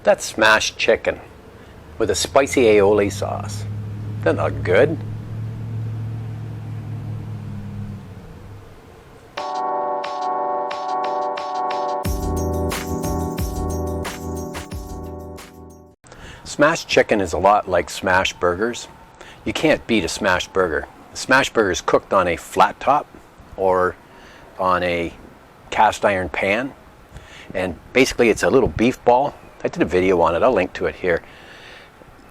That's smashed chicken with a spicy aioli sauce. Doesn't that look good? Smashed chicken is a lot like smashed burgers. You can't beat a smashed burger. A smashed burger is cooked on a flat top or on a cast iron pan, and basically it's a little beef ball. I did a video on it, I'll link to it here.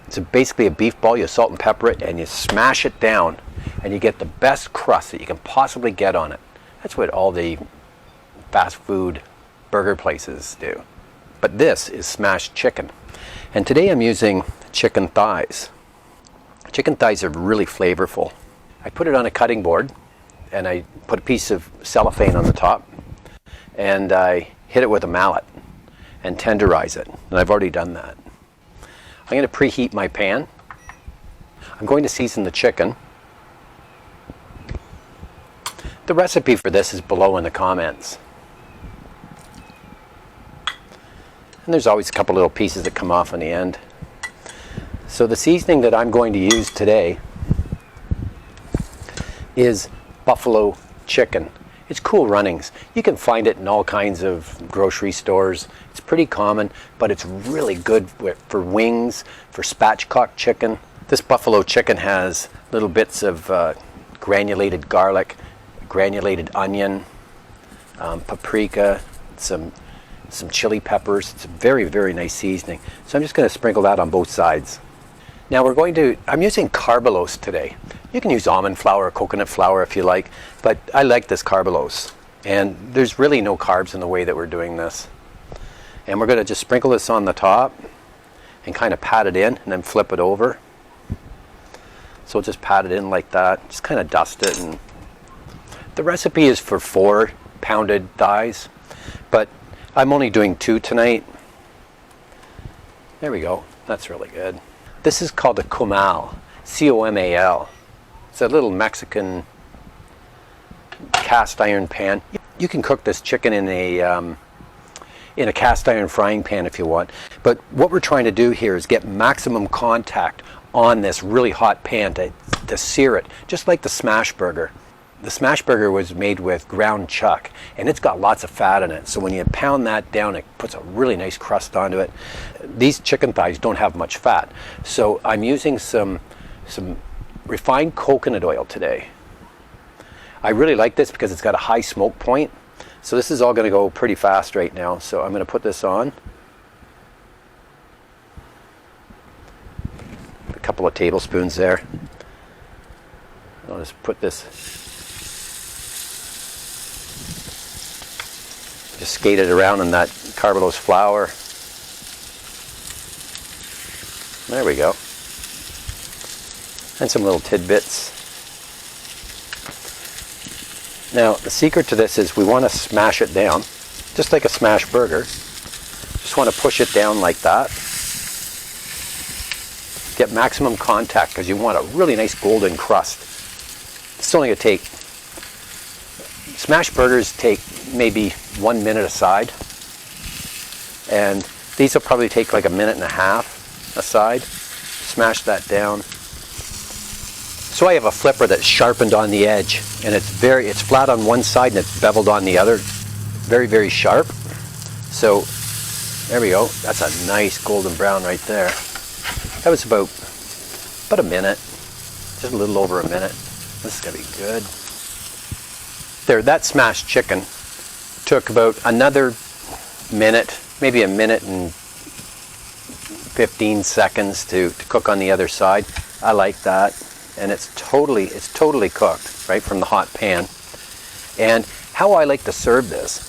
It's basically a beef ball. You salt and pepper it and you smash it down and you get the best crust that you can possibly get on it. That's what all the fast food burger places do. But this is smashed chicken. And today I'm using chicken thighs. Chicken thighs are really flavorful. I put it on a cutting board and I put a piece of cellophane on the top and I hit it with a mallet and tenderize it. And I've already done that. I'm going to preheat my pan. I'm going to season the chicken. The recipe for this is below in the comments. And there's always a couple little pieces that come off on the end. So the seasoning that I'm going to use today is buffalo chicken. It's Cool Runnings. You can find it in all kinds of grocery stores. It's pretty common, but it's really good for wings, for spatchcock chicken. This buffalo chicken has little bits of granulated garlic, granulated onion, paprika, some chili peppers. It's a very, very nice seasoning. So I'm just going to sprinkle that on both sides. Now I'm using carbalose today. You can use almond flour or coconut flour if you like, but I like this carbalose. And there's really no carbs in the way that we're doing this. And we're going to just sprinkle this on the top and kind of pat it in and then flip it over. So we'll just pat it in like that, just kind of dust it. And the recipe is for 4 pounded thighs, but I'm only doing 2 tonight. There we go, that's really good. This is called a comal, C-O-M-A-L. It's a little Mexican cast iron pan. You can cook this chicken in a cast iron frying pan if you want. But what we're trying to do here is get maximum contact on this really hot pan to sear it, just like the smash burger. The smash burger was made with ground chuck, and it's got lots of fat in it. So when you pound that down, it puts a really nice crust onto it. These chicken thighs don't have much fat. So I'm using some refined coconut oil today. I really like this because it's got a high smoke point. So this is all going to go pretty fast right now. So I'm going to put this on. A couple of tablespoons there. I'll just put this, just skate it around in that carbalose flour. There we go. And some little tidbits. Now the secret to this is we want to smash it down, just like a smash burger. Just want to push it down like that. Get maximum contact because you want a really nice golden crust. It's only going to take, smash burgers take maybe 1 minute aside, and these will probably take like 1.5 minutes aside. Smash that down. So I have a flipper that's sharpened on the edge, and it's flat on one side and it's beveled on the other. Very, very sharp. So there we go. That's a nice golden brown right there. That was about a minute, just a little over a minute. This is gonna be good. There, that smashed chicken took about another minute, maybe 1 minute and 15 seconds to cook on the other side. I like that. And it's totally cooked right from the hot pan. And how I like to serve this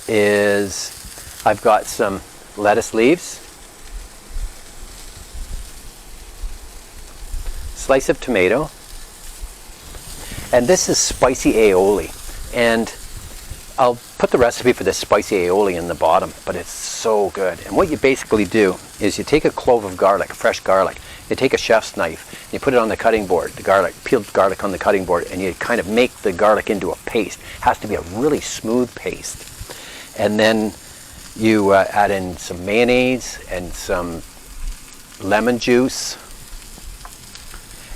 is I've got some lettuce leaves, slice of tomato, and this is spicy aioli. And I'll put the recipe for this spicy aioli in the bottom, but it's so good. And what you basically do is you take a clove of garlic, fresh garlic, you take a chef's knife, and you put it on the cutting board, the garlic, peeled garlic on the cutting board, and you kind of make the garlic into a paste. It has to be a really smooth paste. And then You add in some mayonnaise and some lemon juice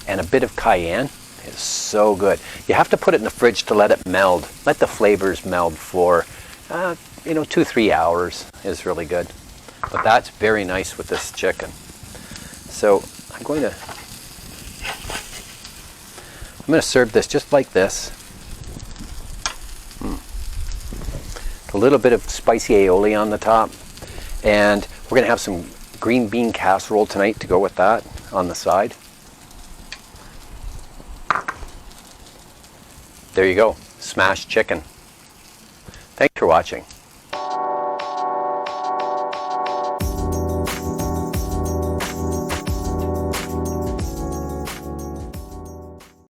and a bit of cayenne. It's so good. You have to put it in the fridge to let it meld. Let the flavors meld for 2-3 hours is really good. But that's very nice with this chicken. So I'm going to serve this just like this. A little bit of spicy aioli on the top, and we're going to have some green bean casserole tonight to go with that on the side. There you go, smashed chicken. Thanks for watching.